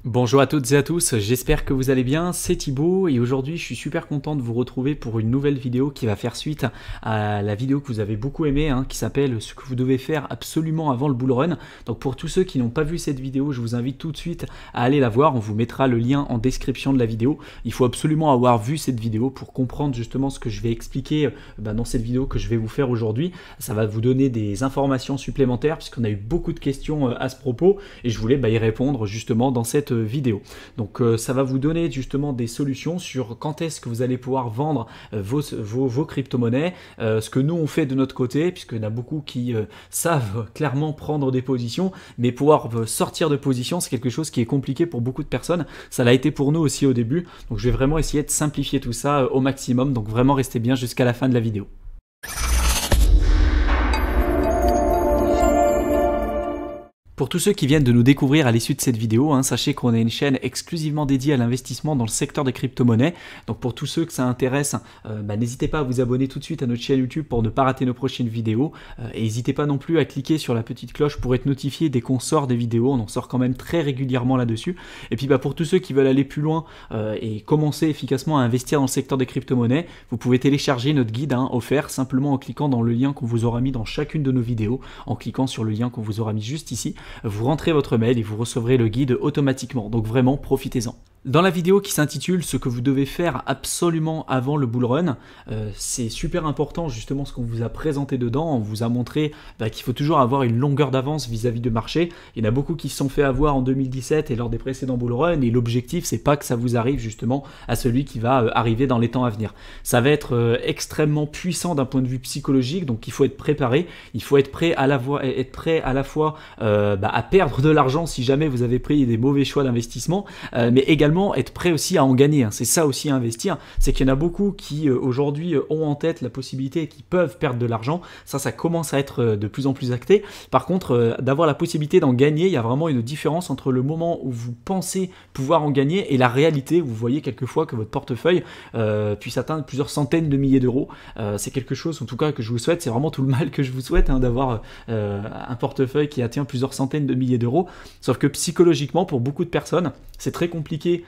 Bonjour à toutes et à tous, j'espère que vous allez bien, c'est Thibaut et aujourd'hui je suis super content de vous retrouver pour une nouvelle vidéo qui va faire suite à la vidéo que vous avez beaucoup aimée, qui s'appelle ce que vous devez faire absolument avant le bull run. Donc pour tous ceux qui n'ont pas vu cette vidéo, je vous invite tout de suite à aller la voir, on vous mettra le lien en description de la vidéo. Il faut absolument avoir vu cette vidéo pour comprendre justement ce que je vais expliquer dans cette vidéo que je vais vous faire aujourd'hui. Ça va vous donner des informations supplémentaires puisqu'on a eu beaucoup de questions à ce propos et je voulais y répondre justement dans cette vidéo. Donc ça va vous donner justement des solutions sur quand est-ce que vous allez pouvoir vendre vos crypto-monnaies, ce que nous on fait de notre côté, puisqu'il y en a beaucoup qui savent clairement prendre des positions, mais pouvoir sortir de position, c'est quelque chose qui est compliqué pour beaucoup de personnes. Ça l'a été pour nous aussi au début, donc je vais vraiment essayer de simplifier tout ça au maximum, donc vraiment restez bien jusqu'à la fin de la vidéo. Pour tous ceux qui viennent de nous découvrir à l'issue de cette vidéo, sachez qu'on a une chaîne exclusivement dédiée à l'investissement dans le secteur des crypto-monnaies. Donc pour tous ceux que ça intéresse, n'hésitez pas à vous abonner tout de suite à notre chaîne YouTube pour ne pas rater nos prochaines vidéos. Et n'hésitez pas non plus à cliquer sur la petite cloche pour être notifié dès qu'on sort des vidéos. On en sort quand même très régulièrement là-dessus. Et puis pour tous ceux qui veulent aller plus loin et commencer efficacement à investir dans le secteur des crypto-monnaies, vous pouvez télécharger notre guide offert simplement en cliquant dans le lien qu'on vous aura mis dans chacune de nos vidéos, en cliquant sur le lien qu'on vous aura mis juste ici. Vous rentrez votre mail et vous recevrez le guide automatiquement, donc vraiment profitez-en. Dans la vidéo qui s'intitule « Ce que vous devez faire absolument avant le bull run », c'est super important justement ce qu'on vous a présenté dedans. On vous a montré qu'il faut toujours avoir une longueur d'avance vis-à-vis du marché. Il y en a beaucoup qui se sont fait avoir en 2017 et lors des précédents bull run, et l'objectif c'est pas que ça vous arrive justement à celui qui va arriver dans les temps à venir. Ça va être extrêmement puissant d'un point de vue psychologique, donc il faut être préparé, il faut être prêt à la fois à perdre de l'argent si jamais vous avez pris des mauvais choix d'investissement, mais également être prêt aussi à en gagner. C'est ça aussi à investir, c'est qu'il y en a beaucoup qui aujourd'hui ont en tête la possibilité et qui peuvent perdre de l'argent. Ça commence à être de plus en plus acté. Par contre, d'avoir la possibilité d'en gagner, il y a vraiment une différence entre le moment où vous pensez pouvoir en gagner et la réalité. Vous voyez quelquefois que votre portefeuille puisse atteindre plusieurs centaines de milliers d'euros. C'est quelque chose en tout cas que je vous souhaite, c'est vraiment tout le mal que je vous souhaite d'avoir un portefeuille qui atteint plusieurs centaines de milliers d'euros. Sauf que psychologiquement, pour beaucoup de personnes, c'est très compliqué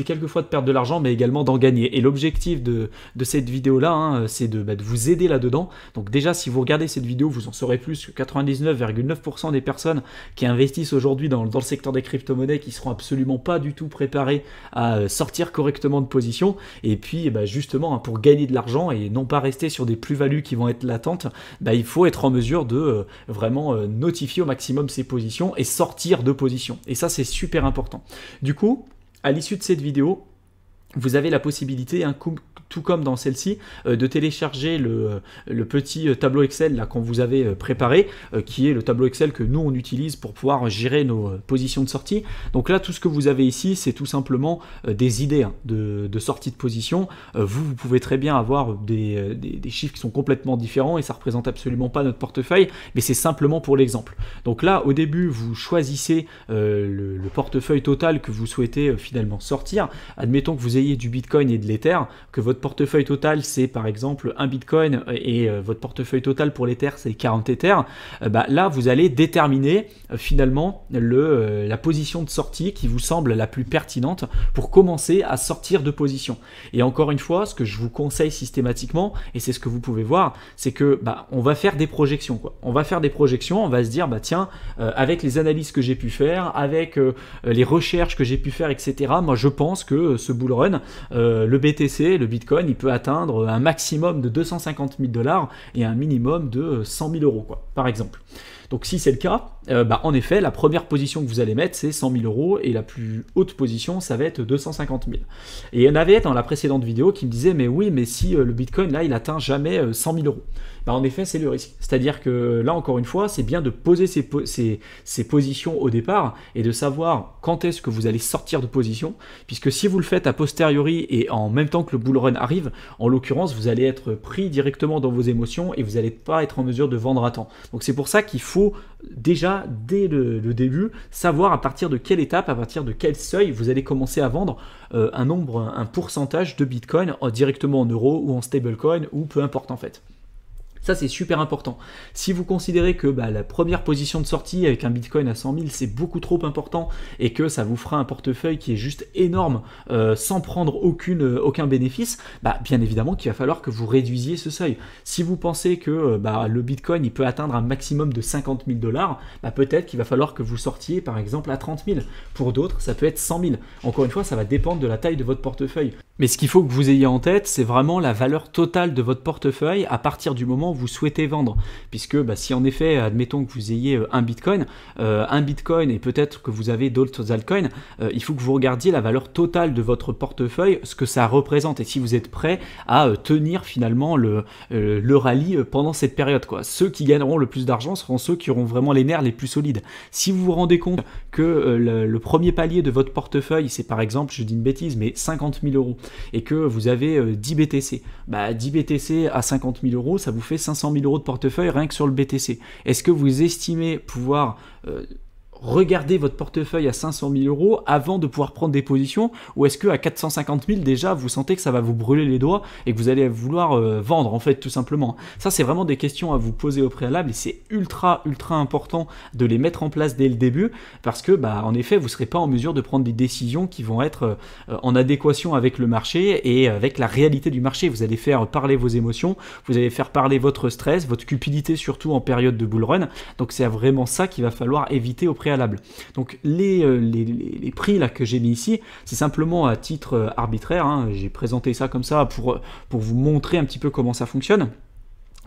quelquefois de perdre de l'argent, mais également d'en gagner. Et l'objectif de cette vidéo-là, c'est de vous aider là-dedans. Donc déjà, si vous regardez cette vidéo, vous en saurez plus que 99,9% des personnes qui investissent aujourd'hui dans le secteur des crypto-monnaies qui seront absolument pas du tout préparées à sortir correctement de position. Et puis, justement, pour gagner de l'argent et non pas rester sur des plus-values qui vont être latentes, il faut être en mesure de vraiment notifier au maximum ses positions et sortir de position. Et ça, c'est super important. Du coup, à l'issue de cette vidéo, vous avez la possibilité, tout comme dans celle-ci, de télécharger le petit tableau Excel là qu'on vous avait préparé, qui est le tableau Excel que nous on utilise pour pouvoir gérer nos positions de sortie. Donc là, tout ce que vous avez ici, c'est tout simplement des idées de sortie de position. Vous pouvez très bien avoir des chiffres qui sont complètement différents et ça représente absolument pas notre portefeuille, mais c'est simplement pour l'exemple. Donc là, au début, vous choisissez le portefeuille total que vous souhaitez finalement sortir. Admettons que vous ayez du Bitcoin et de l'Ether, que votre portefeuille total c'est par exemple un Bitcoin et votre portefeuille total pour l'Ether c'est 40 Ether, là vous allez déterminer finalement la position de sortie qui vous semble la plus pertinente pour commencer à sortir de position. Et encore une fois, ce que je vous conseille systématiquement, et c'est ce que vous pouvez voir, c'est que on va faire des projections, quoi. On va faire des projections, on va se dire tiens, avec les analyses que j'ai pu faire, avec les recherches que j'ai pu faire, etc. Moi je pense que ce bull run, le BTC, le Bitcoin, il peut atteindre un maximum de 250 000 $ et un minimum de 100 000 €, par exemple. Donc si c'est le cas, en effet, la première position que vous allez mettre, c'est 100 000 € et la plus haute position, ça va être 250 000. Et il y en avait dans la précédente vidéo qui me disait, mais oui, mais si le Bitcoin, là, il atteint jamais 100 000 €. En effet, c'est le risque. C'est-à-dire que là, encore une fois, c'est bien de poser ces positions au départ et de savoir quand est-ce que vous allez sortir de position, puisque si vous le faites a posteriori et en même temps que le bull run arrive, en l'occurrence, vous allez être pris directement dans vos émotions et vous n'allez pas être en mesure de vendre à temps. Donc c'est pour ça qu'il faut déjà, dès le début, savoir à partir de quelle étape, à partir de quel seuil vous allez commencer à vendre un pourcentage de Bitcoin directement en euros ou en stablecoin ou peu importe en fait. Ça, c'est super important. Si vous considérez que la première position de sortie avec un Bitcoin à 100 000, c'est beaucoup trop important et que ça vous fera un portefeuille qui est juste énorme sans prendre aucun bénéfice, bien évidemment qu'il va falloir que vous réduisiez ce seuil. Si vous pensez que le Bitcoin il peut atteindre un maximum de 50 000 $, peut-être qu'il va falloir que vous sortiez par exemple à 30 000. Pour d'autres, ça peut être 100 000. Encore une fois, ça va dépendre de la taille de votre portefeuille. Mais ce qu'il faut que vous ayez en tête, c'est vraiment la valeur totale de votre portefeuille à partir du moment où vous souhaitez vendre. Puisque si en effet, admettons que vous ayez un Bitcoin et peut-être que vous avez d'autres altcoins, il faut que vous regardiez la valeur totale de votre portefeuille, ce que ça représente et si vous êtes prêt à tenir finalement le rallye pendant cette période, quoi. Ceux qui gagneront le plus d'argent seront ceux qui auront vraiment les nerfs les plus solides. Si vous vous rendez compte que le premier palier de votre portefeuille, c'est par exemple, je dis une bêtise, mais 50 000 € et que vous avez 10 BTC, 10 BTC à 50 000 €, ça vous fait 500 000 € de portefeuille rien que sur le BTC. Est-ce que vous estimez pouvoir regarder votre portefeuille à 500 000 € avant de pouvoir prendre des positions, ou est-ce qu'à 450 000 déjà vous sentez que ça va vous brûler les doigts et que vous allez vouloir vendre en fait tout simplement? Ça, c'est vraiment des questions à vous poser au préalable et c'est ultra important de les mettre en place dès le début parce que en effet vous ne serez pas en mesure de prendre des décisions qui vont être en adéquation avec le marché et avec la réalité du marché. Vous allez faire parler vos émotions, vous allez faire parler votre stress, votre cupidité surtout en période de bull run. Donc c'est vraiment ça qu'il va falloir éviter au préalable. Donc les prix là que j'ai mis ici, c'est simplement à titre arbitraire, hein. J'ai présenté ça comme ça pour vous montrer un petit peu comment ça fonctionne.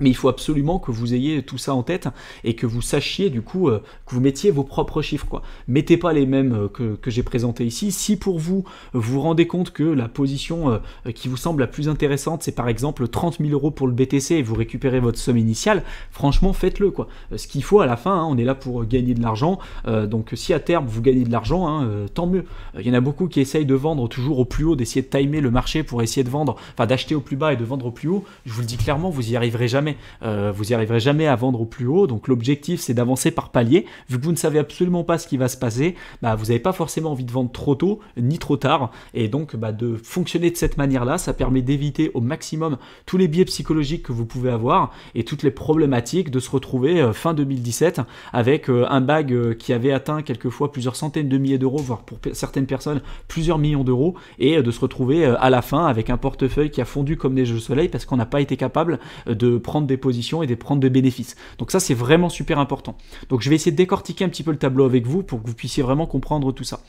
Mais il faut absolument que vous ayez tout ça en tête et que vous sachiez du coup que vous mettiez vos propres chiffres, quoi. Mettez pas les mêmes que j'ai présenté ici. Si pour vous vous rendez compte que la position qui vous semble la plus intéressante, c'est par exemple 30 000 € pour le BTC et vous récupérez votre somme initiale, franchement faites-le, quoi. Ce qu'il faut à la fin, hein, on est là pour gagner de l'argent. Donc si à terme vous gagnez de l'argent, hein, tant mieux. Il y en a beaucoup qui essayent de vendre toujours au plus haut, d'essayer de timer le marché pour essayer de vendre, enfin d'acheter au plus bas et de vendre au plus haut. Je vous le dis clairement, vous y arriverez jamais. Vous n'y arriverez jamais à vendre au plus haut, donc l'objectif c'est d'avancer par palier. Vu que vous ne savez absolument pas ce qui va se passer, vous n'avez pas forcément envie de vendre trop tôt ni trop tard, et donc de fonctionner de cette manière-là, ça permet d'éviter au maximum tous les biais psychologiques que vous pouvez avoir et toutes les problématiques de se retrouver fin 2017 avec un bag qui avait atteint quelquefois plusieurs centaines de milliers d'euros, voire pour certaines personnes plusieurs millions d'euros, et de se retrouver à la fin avec un portefeuille qui a fondu comme des jeux de soleil parce qu'on n'a pas été capable de prendre des positions et de prendre des bénéfices. Donc ça, c'est vraiment super important. Donc je vais essayer de décortiquer un petit peu le tableau avec vous pour que vous puissiez vraiment comprendre tout ça.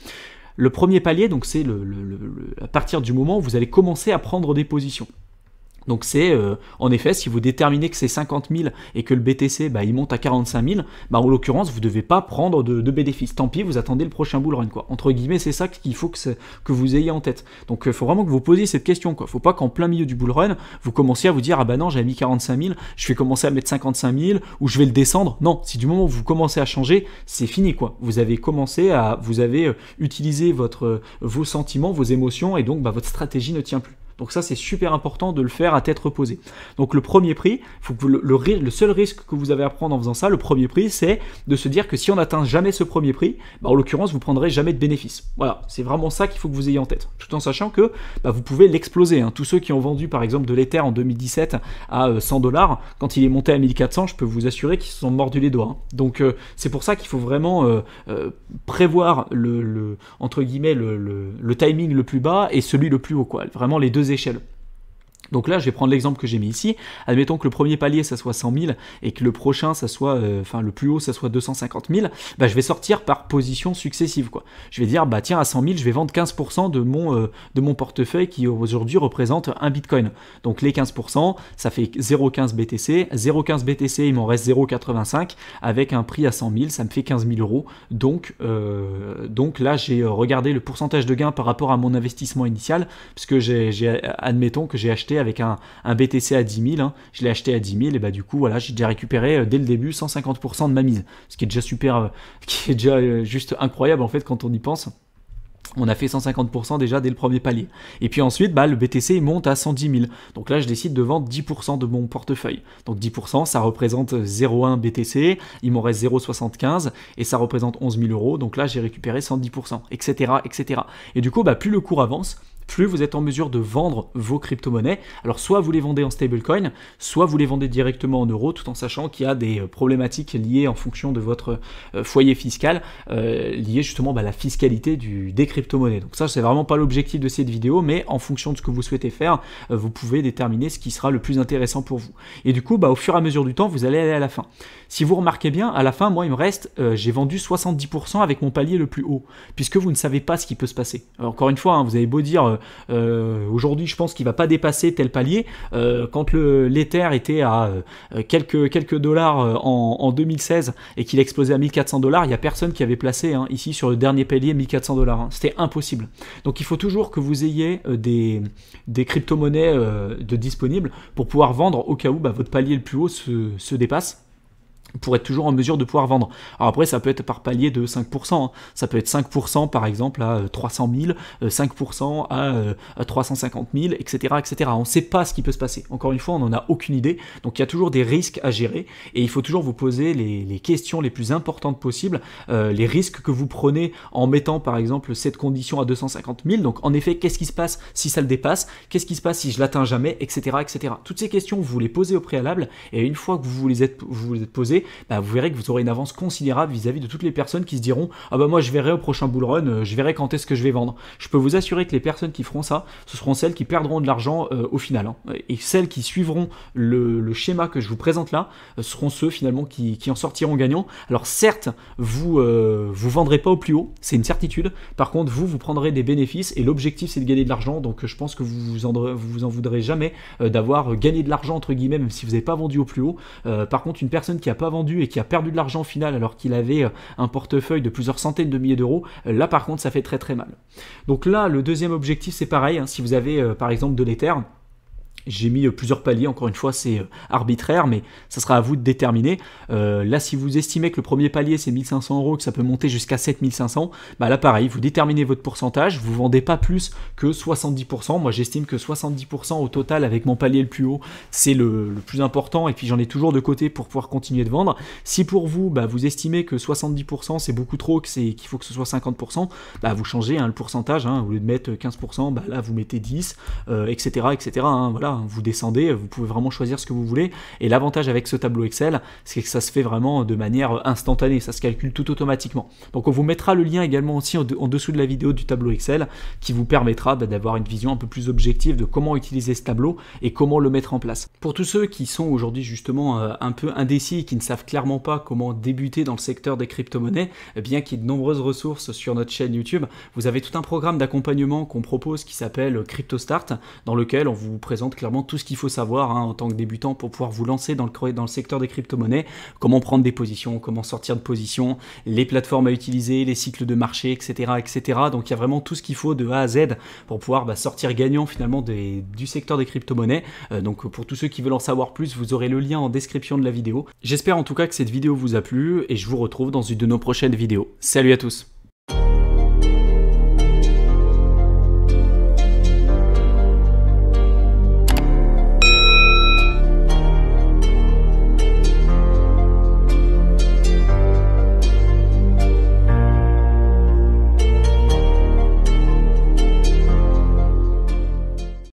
Le premier palier, donc c'est à partir du moment où vous allez commencer à prendre des positions. Donc c'est en effet, si vous déterminez que c'est 50 000 et que le BTC il monte à 45 000, en l'occurrence vous ne devez pas prendre de bénéfices. Tant pis, vous attendez le prochain bull run, quoi. Entre guillemets, c'est ça qu'il faut que vous ayez en tête. Donc il faut vraiment que vous posiez cette question, quoi. Faut pas qu'en plein milieu du bull run, vous commenciez à vous dire non, j'avais mis 45 000, je vais commencer à mettre 55 000 ou je vais le descendre. Non, si du moment où vous commencez à changer, c'est fini, quoi. Vous avez utilisé vos sentiments, vos émotions et donc votre stratégie ne tient plus. Donc ça, c'est super important de le faire à tête reposée. Donc le premier prix, faut que le seul risque que vous avez à prendre en faisant ça, le premier prix, c'est de se dire que si on n'atteint jamais ce premier prix, en l'occurrence, vous prendrez jamais de bénéfice. Voilà, c'est vraiment ça qu'il faut que vous ayez en tête. Tout en sachant que vous pouvez l'exploser, hein. Tous ceux qui ont vendu par exemple de l'Ether en 2017 à 100 $, quand il est monté à 1400, je peux vous assurer qu'ils se sont mordus les doigts, hein. Donc c'est pour ça qu'il faut vraiment prévoir entre guillemets le timing le plus bas et celui le plus haut, quoi. Vraiment les deux échelles. Donc là, je vais prendre l'exemple que j'ai mis ici. Admettons que le premier palier, ça soit 100 000 et que le prochain, ça soit, le plus haut, ça soit 250 000. Je vais sortir par position successive, quoi. Je vais dire, tiens, à 100 000, je vais vendre 15% de mon portefeuille qui aujourd'hui représente un Bitcoin. Donc les 15%, ça fait 0,15 BTC. 0,15 BTC, il m'en reste 0,85. Avec un prix à 100 000, ça me fait 15 000 €. Donc là, j'ai regardé le pourcentage de gain par rapport à mon investissement initial, puisque admettons que j'ai acheté avec un BTC à 10 000, hein. Je l'ai acheté à 10 000 et du coup voilà, j'ai déjà récupéré dès le début 150% de ma mise, ce qui est déjà qui est déjà juste incroyable en fait quand on y pense. On a fait 150% déjà dès le premier palier. Et puis ensuite, le BTC il monte à 110 000. Donc là, je décide de vendre 10% de mon portefeuille. Donc 10%, ça représente 0,1 BTC, il m'en reste 0,75 et ça représente 11 000 €. Donc là, j'ai récupéré 110%, etc., etc. Et du coup, plus le cours avance, plus vous êtes en mesure de vendre vos crypto-monnaies. Alors soit vous les vendez en stablecoin, soit vous les vendez directement en euros, tout en sachant qu'il y a des problématiques liées en fonction de votre foyer fiscal, liées justement à la fiscalité des crypto-monnaies. Donc ça, c'est vraiment pas l'objectif de cette vidéo, mais en fonction de ce que vous souhaitez faire, vous pouvez déterminer ce qui sera le plus intéressant pour vous. Et du coup, au fur et à mesure du temps, vous allez aller à la fin. Si vous remarquez bien, à la fin, moi, il me reste, j'ai vendu 70% avec mon palier le plus haut, puisque vous ne savez pas ce qui peut se passer. Alors, encore une fois, hein, vous avez beau dire, aujourd'hui, je pense qu'il ne va pas dépasser tel palier. Quand l'Ether était à quelques dollars en 2016 et qu'il explosait à 1400 $, il n'y a personne qui avait placé ici sur le dernier palier 1400 $. C'était impossible. Donc, il faut toujours que vous ayez des crypto-monnaies de disponibles pour pouvoir vendre au cas où votre palier le plus haut se dépasse, pour être toujours en mesure de pouvoir vendre. Alors après, ça peut être par palier de 5%, hein. Ça peut être 5% par exemple à 300 000, 5% à 350 000, etc., etc. On ne sait pas ce qui peut se passer. Encore une fois, on n'en a aucune idée. Donc il y a toujours des risques à gérer et il faut toujours vous poser les questions les plus importantes possibles, les risques que vous prenez en mettant par exemple cette condition à 250 000. Donc en effet, qu'est-ce qui se passe si ça le dépasse? Qu'est-ce qui se passe si je l'atteins jamais, etc., etc. Toutes ces questions, vous les posez au préalable et une fois que vous les êtes posées, vous verrez que vous aurez une avance considérable vis-à-vis de toutes les personnes qui se diront « Ah moi je verrai au prochain bull run, je verrai quand est-ce que je vais vendre ». Je peux vous assurer que les personnes qui feront ça, ce seront celles qui perdront de l'argent au final. Et celles qui suivront le schéma que je vous présente là, seront ceux finalement qui en sortiront gagnants. Alors certes, vous vendrez pas au plus haut, c'est une certitude. Par contre, vous prendrez des bénéfices et l'objectif c'est de gagner de l'argent. Donc je pense que vous en voudrez jamais d'avoir gagné de l'argent entre guillemets, même si vous n'avez pas vendu au plus haut. Par contre, une personne qui n'a pas vendu et qui a perdu de l'argent au final alors qu'il avait un portefeuille de plusieurs centaines de milliers d'euros, là par contre ça fait très très mal. Donc là le deuxième objectif c'est pareil, si vous avez par exemple de l'Ether, j'ai mis plusieurs paliers, encore une fois c'est arbitraire, mais ça sera à vous de déterminer. Là si vous estimez que le premier palier c'est 1500 €, que ça peut monter jusqu'à 7500, là pareil, vous déterminez votre pourcentage, vous vendez pas plus que 70%. Moi j'estime que 70% au total avec mon palier le plus haut, c'est le plus important, et puis j'en ai toujours de côté pour pouvoir continuer de vendre. Si pour vous, vous estimez que 70% c'est beaucoup trop, qu'il faut que ce soit 50%, vous changez le pourcentage, au lieu de mettre 15%, là vous mettez 10, etc. etc. Voilà. Vous descendez, vous pouvez vraiment choisir ce que vous voulez, et l'avantage avec ce tableau Excel, c'est que ça se fait vraiment de manière instantanée, ça se calcule tout automatiquement. Donc on vous mettra le lien également aussi en dessous de la vidéo du tableau Excel, qui vous permettra d'avoir une vision un peu plus objective de comment utiliser ce tableau et comment le mettre en place. Pour tous ceux qui sont aujourd'hui justement un peu indécis et qui ne savent clairement pas comment débuter dans le secteur des crypto-monnaies, bien qu'il y ait de nombreuses ressources sur notre chaîne YouTube, vous avez tout un programme d'accompagnement qu'on propose qui s'appelle Crypto Start, dans lequel on vous présente clairement tout ce qu'il faut savoir en tant que débutant pour pouvoir vous lancer dans le secteur des crypto-monnaies, comment prendre des positions, comment sortir de position, les plateformes à utiliser, les cycles de marché, etc. etc. Donc il y a vraiment tout ce qu'il faut de A à Z pour pouvoir sortir gagnant finalement du secteur des crypto-monnaies. Donc pour tous ceux qui veulent en savoir plus, vous aurez le lien en description de la vidéo. J'espère en tout cas que cette vidéo vous a plu et je vous retrouve dans une de nos prochaines vidéos. Salut à tous!